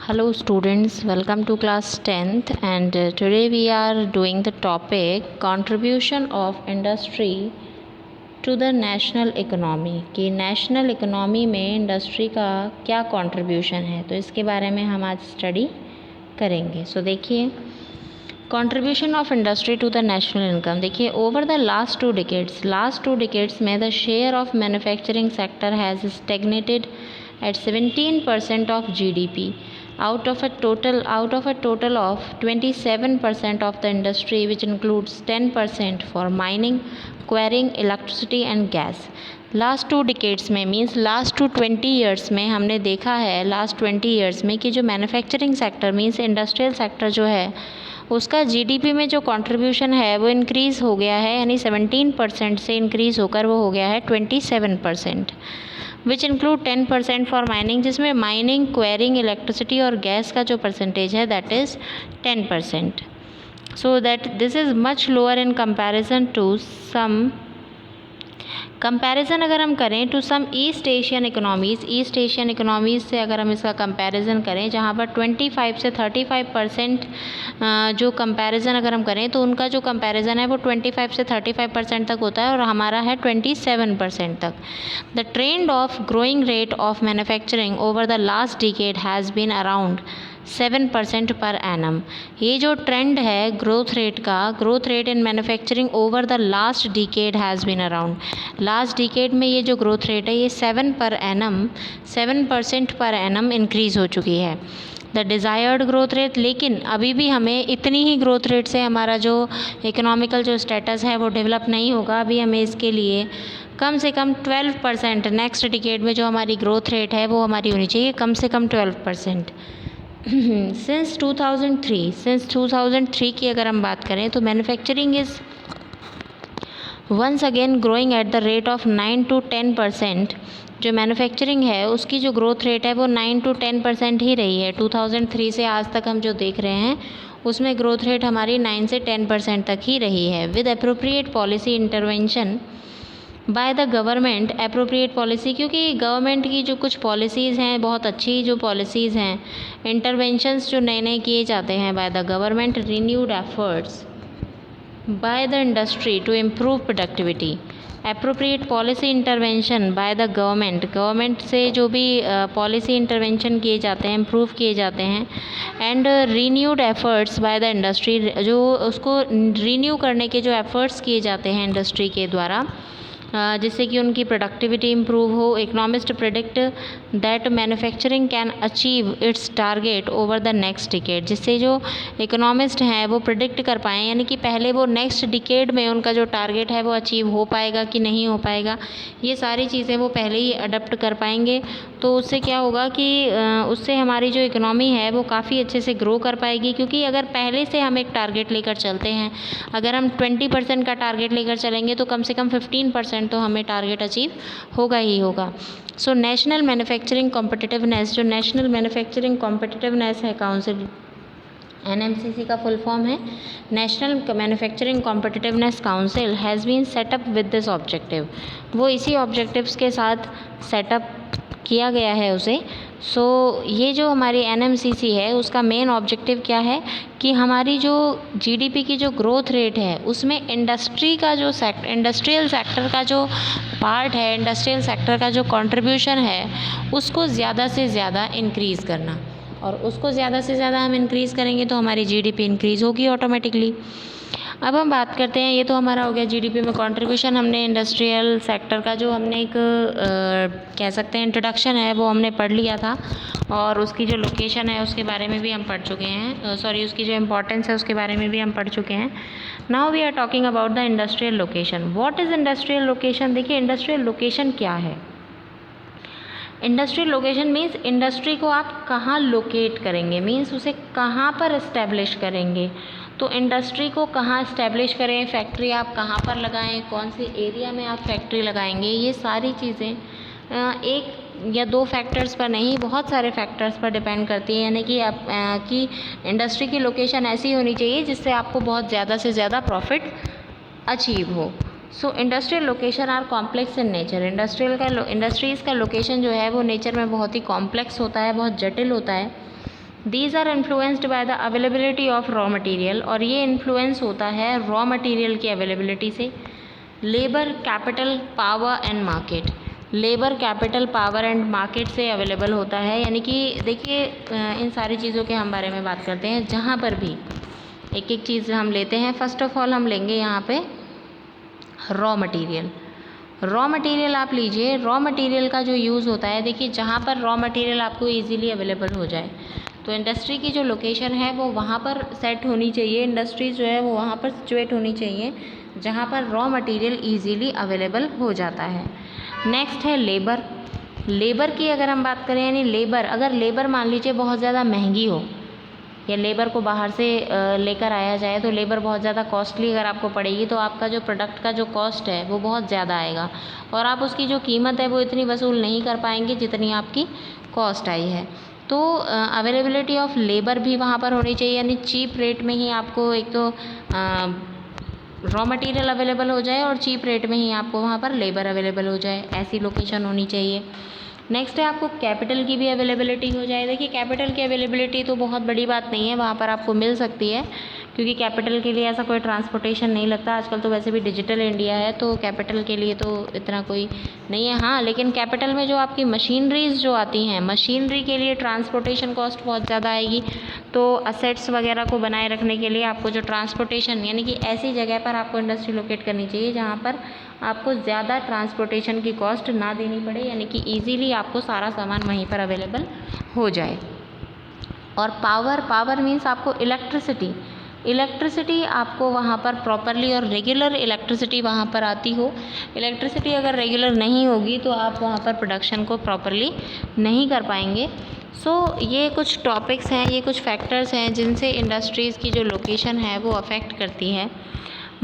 Hello students, welcome to class 10th and today we are doing the topic contribution of industry to the national economy कि national economy में industry का क्या contribution है, तो इसके बारे में हम आज study करेंगे। So देखिए contribution of industry to the national income। देखिए over the last two decades में the share of manufacturing sector has stagnated at 17% of GDP out of a total of 27% of the industry, which includes 10% for mining, quarrying, electricity and gas। Last 2 decades में means last 20 years में हमने देखा है last 20 years में कि जो manufacturing sector means industrial sector जो है उसका जीडीपी में जो कंट्रीब्यूशन है वो इंक्रीज़ हो गया है, यानी 17% से इंक्रीज़ होकर वो हो गया है 27%, विच इंक्लूड 10% फॉर माइनिंग, जिसमें माइनिंग, क्वेरिंग, इलेक्ट्रिसिटी और गैस का जो परसेंटेज है that is 10%। So that this is much lower in comparison to some comparison अगर हम करें to some East Asian economies से अगर हम इसका कंपैरिजन करें जहाँ पर 25 से 35% जो कंपैरिजन अगर हम करें तो उनका जो कंपैरिजन है वो 25 से 35% तक होता है और हमारा है 27% तक। The trend of growing rate of manufacturing over the last decade has been around 7% per annum. ये जो ट्रेंड है growth rate in manufacturing over the last decade has been around, last decade में ये जो ग्रोथ रेट है ये 7% per annum increase हो चुकी है। द डिज़ायर्ड ग्रोथ रेट, लेकिन अभी भी हमें इतनी ही ग्रोथ रेट से हमारा जो इकोनॉमिकल जो स्टेटस है वो डेवलप नहीं होगा। अभी हमें इसके लिए कम से कम 12% नेक्स्ट डिकेड में जो हमारी ग्रोथ रेट है वो हमारी होनी चाहिए कम से कम 12%। सिंस 2003 की अगर हम बात करें तो manufacturing is once again growing at the rate of 9 to 10%। जो मैन्युफैक्चरिंग है उसकी जो ग्रोथ रेट है वो 9 to 10% ही रही है। 2003 से आज तक हम जो देख रहे हैं उसमें ग्रोथ रेट हमारी 9 से 10% तक ही रही है। With appropriate policy intervention by the government, appropriate policy क्योंकि गवर्नमेंट की जो कुछ पॉलिसीज़ हैं बहुत अच्छी जो पॉलिसीज़ हैं, इंटरवेंशंस जो नए किए जाते हैं by the government, renewed efforts by the industry to improve productivity. Appropriate policy intervention by the government से जो भी पॉलिसी इंटरवेंशन किए जाते हैं, इम्प्रूव किए जाते हैं, and renewed efforts by the industry, जो उसको रीन्यू करने के जो एफर्ट्स किए जाते हैं इंडस्ट्री के द्वारा जिससे कि उनकी प्रोडक्टिविटी इम्प्रूव हो। Economist predict that manufacturing can achieve it's target over the next decade, जिससे जो इकोनॉमिस्ट हैं वो प्रेडिक्ट कर पाएँ यानी कि पहले वो नेक्स्ट डिकेड में उनका जो टारगेट है वो अचीव हो पाएगा कि नहीं हो पाएगा, ये सारी चीज़ें वो पहले ही अडप्ट कर पाएंगे। तो उससे क्या होगा कि उससे हमारी जो इकोनॉमी है वो काफ़ी अच्छे से ग्रो कर पाएगी, क्योंकि अगर पहले से हम एक टारगेट लेकर चलते हैं, अगर हम 20% का टारगेट लेकर चलेंगे तो कम से कम 15% तो हमें टारगेट अचीव होगा ही होगा। सो नेशनल मैन्युफैक्चरिंग कॉम्पिटिटिवनेस, जो नेशनल मैन्युफैक्चरिंग कॉम्पिटिटिवनेस है काउंसिल, NMCC का फुल फॉर्म है national manufacturing competitiveness council, has been set up with this objective. वो इसी ऑब्जेक्टिव्स के साथ सेटअप किया गया है उसे। सो ये जो हमारी NMCC है उसका मेन ऑब्जेक्टिव क्या है कि हमारी जो GDP की जो ग्रोथ रेट है उसमें इंडस्ट्रियल सेक्टर का जो पार्ट है, इंडस्ट्रियल सेक्टर का जो कंट्रीब्यूशन है उसको ज़्यादा से ज़्यादा इंक्रीज़ करना, और उसको ज़्यादा से ज़्यादा हम इंक्रीज़ करेंगे तो हमारी GDP इंक्रीज़ होगी ऑटोमेटिकली। अब हम बात करते हैं, ये तो हमारा हो गया GDP में कंट्रीब्यूशन, हमने इंडस्ट्रियल सेक्टर का जो हमने एक कह सकते हैं इंट्रोडक्शन है वो हमने पढ़ लिया था, और उसकी जो लोकेशन है उसके बारे में भी हम पढ़ चुके हैं, उसकी जो इम्पोर्टेंस है उसके बारे में भी हम पढ़ चुके हैं। Now we are talking about the industrial location. What is industrial location? देखिए इंडस्ट्रियल लोकेशन क्या है। इंडस्ट्रियल लोकेशन मीन्स इंडस्ट्री को आप कहाँ लोकेट करेंगे, मीन्स उसे कहाँ पर इस्टेब्लिश करेंगे। तो इंडस्ट्री को कहाँ इस्टेब्लिश करें, फैक्ट्री आप कहाँ पर लगाएं, कौन से एरिया में आप फैक्ट्री लगाएंगे, ये सारी चीज़ें एक या दो फैक्टर्स पर नहीं बहुत सारे फैक्टर्स पर डिपेंड करती है। यानी कि आप कि इंडस्ट्री की लोकेशन ऐसी होनी चाहिए जिससे आपको बहुत ज़्यादा से ज़्यादा प्रॉफिट अचीव हो। So industrial location are complex in nature. Industries का लोकेशन जो है वो नेचर में बहुत ही कॉम्प्लेक्स होता है, बहुत जटिल होता है। These are influenced by the availability of raw material, और ये इन्फ्लुएंस होता है रॉ मटेरियल की अवेलेबिलिटी से। Labour, capital, power and market, labour, capital, power and market से अवेलेबल होता है। यानी कि देखिए इन सारी चीज़ों के हम बारे में बात करते हैं, जहाँ पर भी एक एक चीज़ हम लेते हैं। फर्स्ट ऑफ ऑल हम लेंगे यहाँ पे रॉ मटेरियल। रॉ मटेरियल आप लीजिए, रॉ मटेरियल का जो यूज़ होता है, देखिए जहाँ पर रॉ मटेरियल आपको इजीली अवेलेबल हो जाए, तो इंडस्ट्री की जो लोकेशन है वो वहाँ पर सेट होनी चाहिए, इंडस्ट्री जो है वो वहाँ पर सिचुएट होनी चाहिए जहाँ पर रॉ मटेरियल इजीली अवेलेबल हो जाता है। नेक्स्ट है लेबर। लेबर की अगर हम बात करें, यानी लेबर, अगर लेबर मान लीजिए बहुत ज़्यादा महंगी हो, या लेबर को बाहर से लेकर आया जाए, तो लेबर बहुत ज़्यादा कॉस्टली अगर आपको पड़ेगी, तो आपका जो प्रोडक्ट का जो कॉस्ट है वो बहुत ज़्यादा आएगा, और आप उसकी जो कीमत है वो इतनी वसूल नहीं कर पाएंगे जितनी आपकी कॉस्ट आई है। तो अवेलेबिलिटी ऑफ लेबर भी वहाँ पर होनी चाहिए, यानी चीप रेट में ही आपको एक तो रॉ मटेरियल अवेलेबल हो जाए और चीप रेट में ही आपको वहाँ पर लेबर अवेलेबल हो जाए, ऐसी लोकेशन होनी चाहिए। नेक्स्ट है आपको कैपिटल की भी अवेलेबिलिटी हो जाए। देखिए कैपिटल की अवेलेबिलिटी तो बहुत बड़ी बात नहीं है, वहाँ पर आपको मिल सकती है, क्योंकि कैपिटल के लिए ऐसा कोई ट्रांसपोर्टेशन नहीं लगता। आजकल तो वैसे भी डिजिटल इंडिया है, तो कैपिटल के लिए तो इतना कोई नहीं है। हाँ, लेकिन कैपिटल में जो आपकी मशीनरीज जो आती हैं, मशीनरी के लिए ट्रांसपोर्टेशन कॉस्ट बहुत ज़्यादा आएगी। तो असेट्स वगैरह को बनाए रखने के लिए आपको जो ट्रांसपोर्टेशन, यानी कि ऐसी जगह पर आपको इंडस्ट्री लोकेट करनी चाहिए जहाँ पर आपको ज़्यादा ट्रांसपोर्टेशन की कॉस्ट ना देनी पड़े, यानी कि ईजीली आपको सारा सामान वहीं पर अवेलेबल हो जाए। और पावर, पावर मीन्स आपको इलेक्ट्रिसिटी, इलेक्ट्रिसिटी आपको वहाँ पर प्रॉपरली और रेगुलर इलेक्ट्रिसिटी वहाँ पर आती हो। इलेक्ट्रिसिटी अगर रेगुलर नहीं होगी तो आप वहाँ पर प्रोडक्शन को प्रॉपरली नहीं कर पाएंगे। ये कुछ टॉपिक्स हैं, ये कुछ फैक्टर्स हैं जिनसे इंडस्ट्रीज़ की जो लोकेशन है वो अफेक्ट करती है।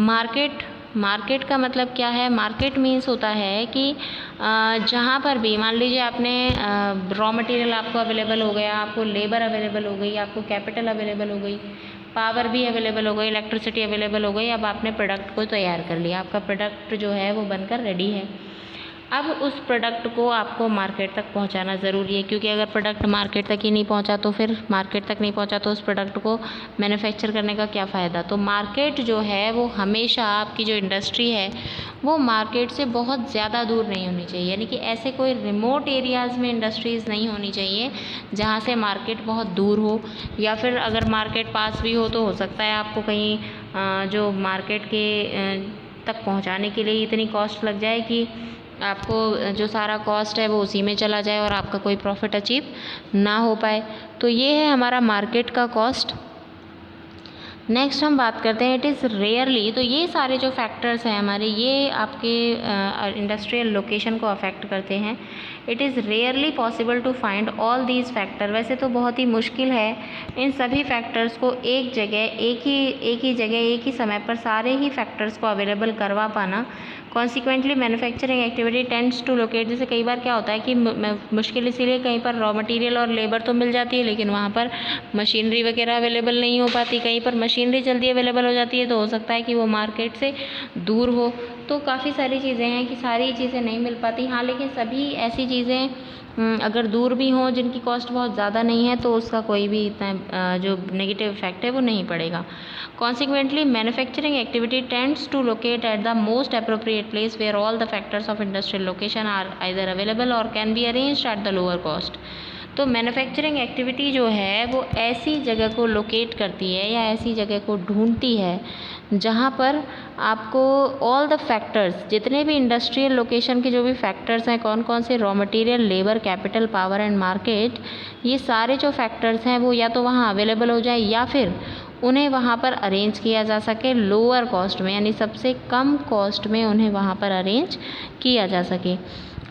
मार्केट, मार्केट का मतलब क्या है? मार्केट मीन्स होता है कि जहाँ पर भी मान लीजिए आपने रॉ मटेरियल आपको अवेलेबल हो गया, आपको लेबर अवेलेबल हो गई, आपको कैपिटल अवेलेबल हो गई, पावर भी अवेलेबल हो गई, इलेक्ट्रिसिटी अवेलेबल हो गई। अब आपने प्रोडक्ट को तैयार कर लिया, आपका प्रोडक्ट जो है वो बनकर रेडी है। अब उस प्रोडक्ट को आपको मार्केट तक पहुंचाना ज़रूरी है, क्योंकि अगर प्रोडक्ट मार्केट तक ही नहीं पहुंचा तो फिर मार्केट तक नहीं पहुंचा तो उस प्रोडक्ट को मैन्युफैक्चर करने का क्या फ़ायदा। तो मार्केट जो है वो हमेशा, आपकी जो इंडस्ट्री है वो मार्केट से बहुत ज़्यादा दूर नहीं होनी चाहिए, यानी कि ऐसे कोई रिमोट एरियाज़ में इंडस्ट्रीज़ नहीं होनी चाहिए जहाँ से मार्केट बहुत दूर हो, या फिर अगर मार्केट पास भी हो तो हो सकता है आपको कहीं जो मार्केट के तक पहुँचाने के लिए इतनी कॉस्ट लग जाए कि आपको जो सारा कॉस्ट है वो उसी में चला जाए और आपका कोई प्रॉफिट अचीव ना हो पाए। तो ये है हमारा मार्केट का कॉस्ट। नेक्स्ट हम बात करते हैं इट इज़ रेयरली। तो ये सारे जो फैक्टर्स हैं हमारे, ये आपके इंडस्ट्रियल लोकेशन को अफेक्ट करते हैं। It is rarely possible to find all these factor. वैसे तो बहुत ही मुश्किल है इन सभी फैक्टर्स को एक जगह, एक ही समय पर सारे ही फैक्टर्स को अवेलेबल करवा पाना। Consequently manufacturing activity tends to locate, जैसे कई बार क्या होता है कि मुश्किल इसीलिए, कहीं पर रॉ मटेरियल और लेबर तो मिल जाती है लेकिन वहाँ पर मशीनरी वगैरह अवेलेबल नहीं हो पाती। कहीं पर मशीनरी जल्दी अवेलेबल हो जाती है तो हो सकता है कि वो मार्केट से दूर हो। तो काफ़ी सारी चीज़ें हैं कि सारी चीज़ें नहीं मिल पाती। हाँ, लेकिन सभी ऐसी चीज़ें अगर दूर भी हों जिनकी कॉस्ट बहुत ज़्यादा नहीं है तो उसका कोई भी इतना जो नेगेटिव इफेक्ट है वो नहीं पड़ेगा। Consequently manufacturing activity tends to locate at the most appropriate place where all the factors of industrial location are either available और can be arranged at the lower cost. तो मैन्युफैक्चरिंग एक्टिविटी जो है वो ऐसी जगह को लोकेट करती है या ऐसी जगह को ढूंढती है जहाँ पर आपको ऑल द फैक्टर्स, जितने भी इंडस्ट्रियल लोकेशन के जो भी फैक्टर्स हैं, कौन कौन से, raw material, labour, capital, power and market, ये सारे जो फैक्टर्स हैं वो या तो वहाँ अवेलेबल हो जाए या फिर उन्हें वहाँ पर अरेंज किया जा सके लोअर कॉस्ट में, यानी सबसे कम कॉस्ट में उन्हें वहाँ पर अरेंज किया जा सके।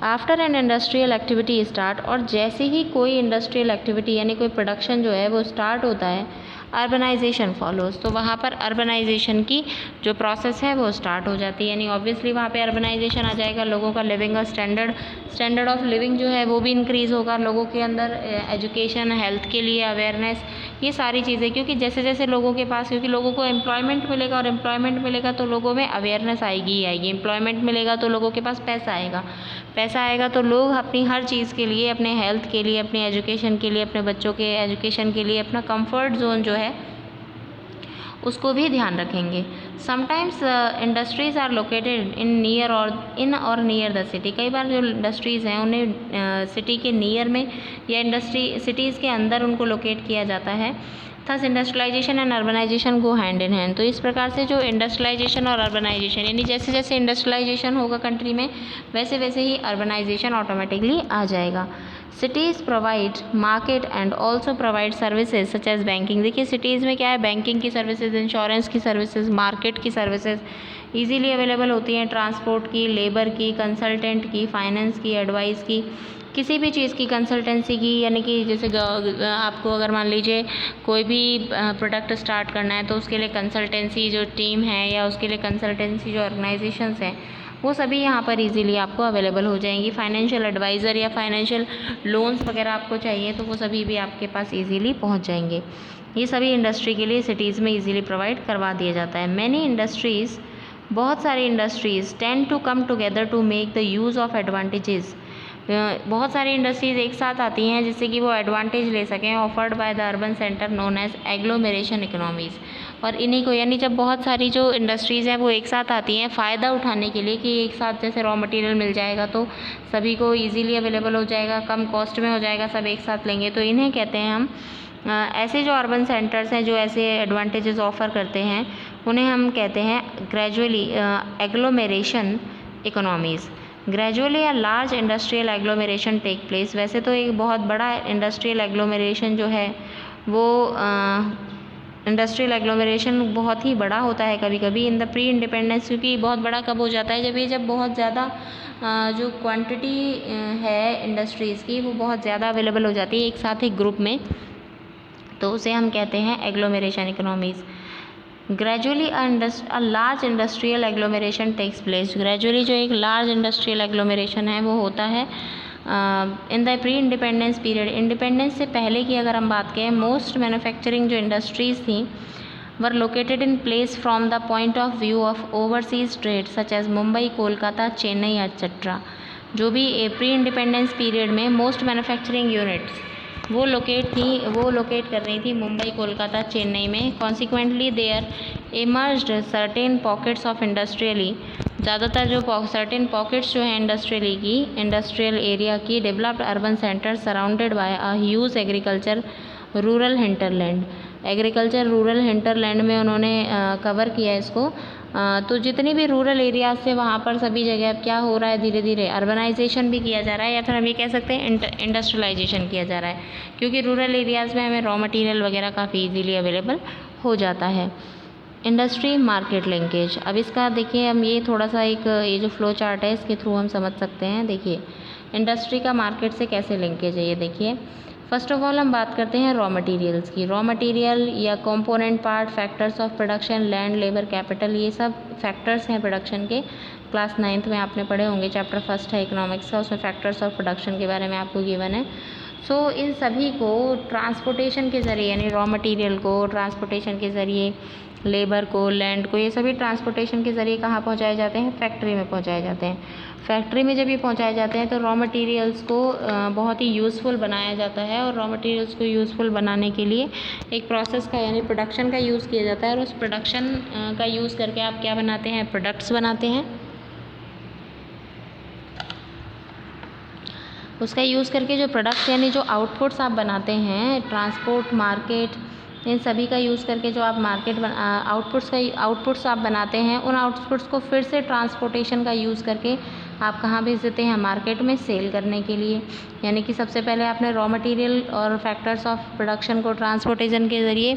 After an industrial activity start, और जैसे ही कोई इंडस्ट्रियल एक्टिविटी यानी कोई प्रोडक्शन जो है वो स्टार्ट होता है, अर्बनाइजेशन फॉलोज, तो वहाँ पर अर्बनाइजेशन की जो प्रोसेस है वो स्टार्ट हो जाती है, यानी ऑब्वियसली वहाँ पे अर्बनाइजेशन आ जाएगा, लोगों का लिविंग का स्टैंडर्ड ऑफ लिविंग जो है वो भी इंक्रीज़ होगा, लोगों के अंदर एजुकेशन, हेल्थ के लिए अवेयरनेस, ये सारी चीज़ें, क्योंकि जैसे जैसे लोगों के पास, क्योंकि लोगों को एम्प्लॉयमेंट मिलेगा और एम्प्लॉयमेंट मिलेगा तो लोगों में अवेयरनेस आएगी ही आएगी, एम्प्लॉयमेंट मिलेगा तो लोगों के पास पैसा आएगा तो लोग अपनी हर चीज़ के लिए, अपने हेल्थ के लिए, अपने एजुकेशन के लिए, अपने बच्चों के एजुकेशन के लिए अपना कंफर्ट जोन जो है उसको भी ध्यान रखेंगे। Sometimes industries are located in or near the city, कई बार जो इंडस्ट्रीज़ हैं उन्हें सिटी के नियर में या सिटीज़ के अंदर उनको लोकेट किया जाता है। Thus industrialisation and urbanisation go hand in hand, तो इस प्रकार से जो इंडस्ट्रियलाइजेशन और अर्बनाइजेशन, यानी जैसे जैसे इंडस्ट्रियलाइजेशन होगा कंट्री में वैसे वैसे ही अर्बनाइजेशन ऑटोमेटिकली आ जाएगा। Cities provide market and also provide services such as banking, देखिए सिटीज़ में क्या है, बैंकिंग की सर्विसेज, इंश्योरेंस की सर्विसेज, मार्केट की सर्विसेज ईजीली अवेलेबल होती हैं, ट्रांसपोर्ट की, लेबर की, कंसल्टेंट की, फाइनेंस की, एडवाइस की, किसी भी चीज़ की, कंसल्टेंसी की, यानी कि जैसे आपको अगर मान लीजिए कोई भी प्रोडक्ट स्टार्ट करना है तो उसके लिए कंसल्टेंसी जो टीम है या उसके लिए कंसल्टेंसी जो ऑर्गेनाइजेशंस हैं वो सभी यहाँ पर इजीली आपको अवेलेबल हो जाएंगी। फाइनेंशियल एडवाइज़र या फाइनेंशियल लोन्स वगैरह आपको चाहिए तो वो सभी भी आपके पास इजीली पहुँच जाएंगे। ये सभी इंडस्ट्री के लिए सिटीज़ में इजीली प्रोवाइड करवा दिया जाता है। मैनी इंडस्ट्रीज़, बहुत सारी industries tend to come together to make the use of advantages, बहुत सारी इंडस्ट्रीज़ एक साथ आती हैं जिससे कि वो एडवांटेज ले सकें offered by the urban centre known as agglomeration economies, और इन्हीं को, यानी जब बहुत सारी जो इंडस्ट्रीज़ हैं वो एक साथ आती हैं फ़ायदा उठाने के लिए कि एक साथ जैसे रॉ मटेरियल मिल जाएगा तो सभी को ईजीली अवेलेबल हो जाएगा, कम कॉस्ट में हो जाएगा, सब एक साथ लेंगे, तो इन्हें कहते हैं हम ऐसे जो अर्बन सेंटर्स हैं जो ऐसे एडवांटेजेस ऑफ़र करते हैं उन्हें हम कहते हैं gradually agglomeration economies. Gradually a large industrial agglomeration take place, वैसे तो एक बहुत बड़ा इंडस्ट्रियल एग्लोमेरेशन जो है वो इंडस्ट्रियल एग्लोमेरेशन बहुत ही बड़ा होता है कभी कभी इन द प्री इंडिपेंडेंस, क्योंकि बहुत बड़ा कब हो जाता है जब बहुत ज़्यादा जो क्वांटिटी है इंडस्ट्रीज़ की वो बहुत ज़्यादा अवेलेबल हो जाती है एक साथ एक ग्रुप में, तो उसे हम कहते हैं agglomeration economies. Gradually a large industrial agglomeration takes place, gradually जो एक लार्ज इंडस्ट्रियल एग्लोमेरेशन है वो होता है in the pre independence period, independence से पहले की अगर हम बात करें, मोस्ट मैन्युफैक्चरिंग जो इंडस्ट्रीज़ थी were located in place from the point of view of overseas trade such as Mumbai, Kolkata, Chennai etcetera. जो भी प्री इंडिपेंडेंस पीरियड में मोस्ट मैन्युफैक्चरिंग यूनिट्स वो लोकेट कर रही थी मुंबई, कोलकाता, चेन्नई में। Consequently there emerged certain pockets of industrially, ज़्यादातर जो सर्टेन पॉकेट्स जो हैं इंडस्ट्रियल एरिया की developed urban centre surrounded by a huge agriculture rural hinterland, agriculture rural hinterland में उन्होंने कवर किया इसको। तो जितनी भी रूरल एरियाज से वहाँ पर सभी जगह अब क्या हो रहा है, धीरे धीरे अर्बनाइजेशन भी किया जा रहा है, या फिर हम ये कह सकते हैं इंडस्ट्रियलाइजेशन किया जा रहा है, क्योंकि रूरल एरियाज़ में हमें रॉ मटेरियल वगैरह काफ़ी इजीली अवेलेबल हो जाता है। इंडस्ट्री मार्केट लिंकेज, अब इसका देखिए हम ये थोड़ा सा ये जो फ्लो चार्ट है इसके थ्रू हम समझ सकते हैं। देखिए इंडस्ट्री का मार्केट से कैसे लिंकेज है, ये देखिए। फर्स्ट ऑफ ऑल हम बात करते हैं रॉ मटेरियल्स की। रॉ मटेरियल या component part, factors of production, land, labour, capital, ये सब फैक्टर्स हैं प्रोडक्शन के। क्लास 9th में आपने पढ़े होंगे, चैप्टर 1 है इकोनॉमिक्स का, उसमें फैक्टर्स ऑफ प्रोडक्शन के बारे में आपको गिवन है। सो इन सभी को ट्रांसपोर्टेशन के ज़रिए, यानी रॉ मटेरियल को ट्रांसपोर्टेशन के ज़रिए, लेबर को, लैंड को, ये सभी ट्रांसपोर्टेशन के ज़रिए कहाँ पहुँचाए जाते हैं, फैक्ट्री में पहुँचाए जाते हैं। फैक्ट्री में जब ये पहुँचाए जाते हैं तो रॉ मटेरियल्स को बहुत ही यूज़फुल बनाया जाता है, और रॉ मटेरियल्स को यूज़फुल बनाने के लिए एक प्रोसेस का, यानी प्रोडक्शन का यूज़ किया जाता है, और उस प्रोडक्शन का यूज़ करके आप क्या बनाते हैं, प्रोडक्ट्स बनाते हैं। उसका यूज़ करके जो प्रोडक्ट्स यानी जो आउटपुट्स आप बनाते हैं, ट्रांसपोर्ट, मार्केट, इन सभी का यूज़ करके जो आप आउटपुट्स आप बनाते हैं, उन आउटपुट्स को फिर से ट्रांसपोर्टेशन का यूज़ करके आप कहाँ भेज देते हैं, मार्केट में सेल करने के लिए। यानी कि सबसे पहले आपने रॉ मटेरियल और फैक्टर्स ऑफ प्रोडक्शन को ट्रांसपोर्टेशन के ज़रिए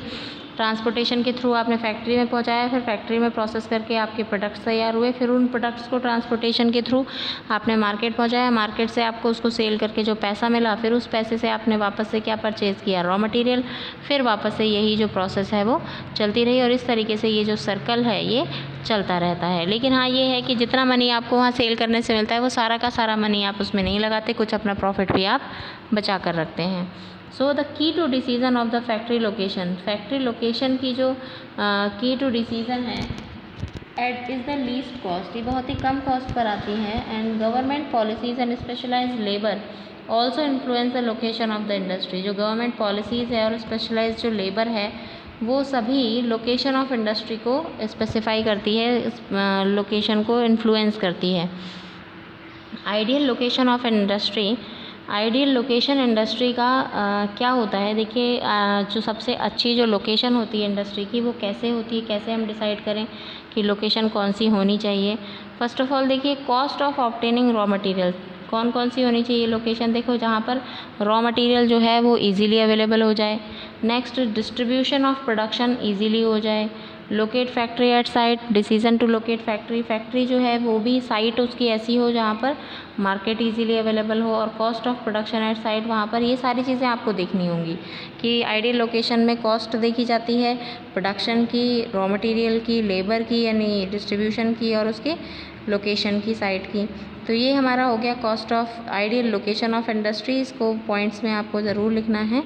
ट्रांसपोर्टेशन के थ्रू आपने फैक्ट्री में पहुंचाया, फिर फैक्ट्री में प्रोसेस करके आपके प्रोडक्ट्स तैयार हुए, फिर उन प्रोडक्ट्स को ट्रांसपोर्टेशन के थ्रू आपने मार्केट पहुंचाया, मार्केट से आपको उसको सेल करके जो पैसा मिला, फिर उस पैसे से आपने वापस से क्या परचेज़ किया, रॉ मटेरियल, फिर वापस से यही जो प्रोसेस है वो चलती रही। और इस तरीके से ये जो सर्कल है ये चलता रहता है। लेकिन हाँ ये है कि जितना मनी आपको वहाँ सेल करने से मिलता है वो सारा का सारा मनी आप उसमें नहीं लगाते, कुछ अपना प्रॉफिट भी आप बचा कर रखते हैं। So the key to decision of the factory location, factory location की जो की टू डिसीज़न है at is the least cost, ये बहुत ही कम कॉस्ट पर आती है। And government policies and specialised labour also influence the location of the industry, जो गवर्नमेंट पॉलिसीज़ है और स्पेशलाइज्ड जो लेबर है वो सभी लोकेशन ऑफ इंडस्ट्री को स्पेसिफाई करती है, इस लोकेशन को इन्फ्लुएंस करती है। Ideal location of industry, ideal location industry का क्या होता है, देखिए जो सबसे अच्छी जो लोकेशन होती है इंडस्ट्री की वो कैसे होती है, कैसे हम डिसाइड करें कि लोकेशन कौन सी होनी चाहिए। फर्स्ट ऑफ ऑल देखिए cost of obtaining raw material, कौन कौन सी होनी चाहिए लोकेशन, देखो जहाँ पर रॉ मटेरियल जो है वो इजीली अवेलेबल हो जाए। Next distribution of production easily हो जाए। Locate factory at site, decision to locate factory, factory जो है वो भी साइट उसकी ऐसी हो जहाँ पर मार्केट इजीली अवेलेबल हो। और cost of production at site, वहाँ पर ये सारी चीज़ें आपको देखनी होंगी कि आइडियल लोकेशन में कॉस्ट देखी जाती है प्रोडक्शन की, रॉ मटेरियल की, लेबर की यानी डिस्ट्रीब्यूशन की और उसके लोकेशन की, साइट की। तो ये हमारा हो गया cost of ideal location of industry, इसको पॉइंट्स में आपको ज़रूर लिखना है।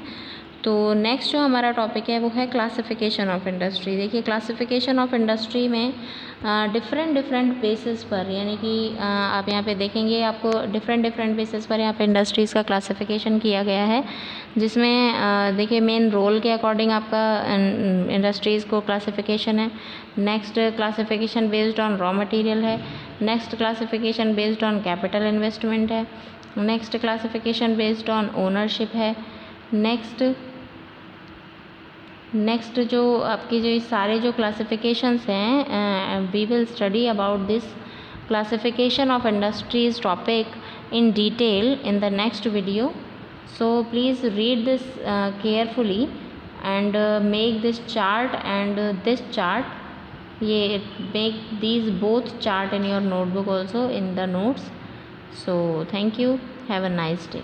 तो नेक्स्ट जो हमारा टॉपिक है वो है क्लासिफिकेशन ऑफ इंडस्ट्री। देखिए क्लासिफिकेशन ऑफ इंडस्ट्री में डिफरेंट बेसिस पर, यानी कि आप यहाँ पे देखेंगे आपको डिफरेंट बेसिस पर यहाँ पे इंडस्ट्रीज़ का क्लासिफिकेशन किया गया है, जिसमें देखिए मेन रोल के अकॉर्डिंग आपका इंडस्ट्रीज़ को क्लासिफिकेशन है। Next classification based on raw material है। Next classification based on capital investment है। Next classification based on ownership है। नेक्स्ट जो आपकी जो सारे जो क्लासिफिकेशंस हैं, we will study about this classification of industries topic in detail in the next video. So please read this carefully and make this chart and this chart. Make these both chart in your notebook also in the notes. So thank you. Have a nice day.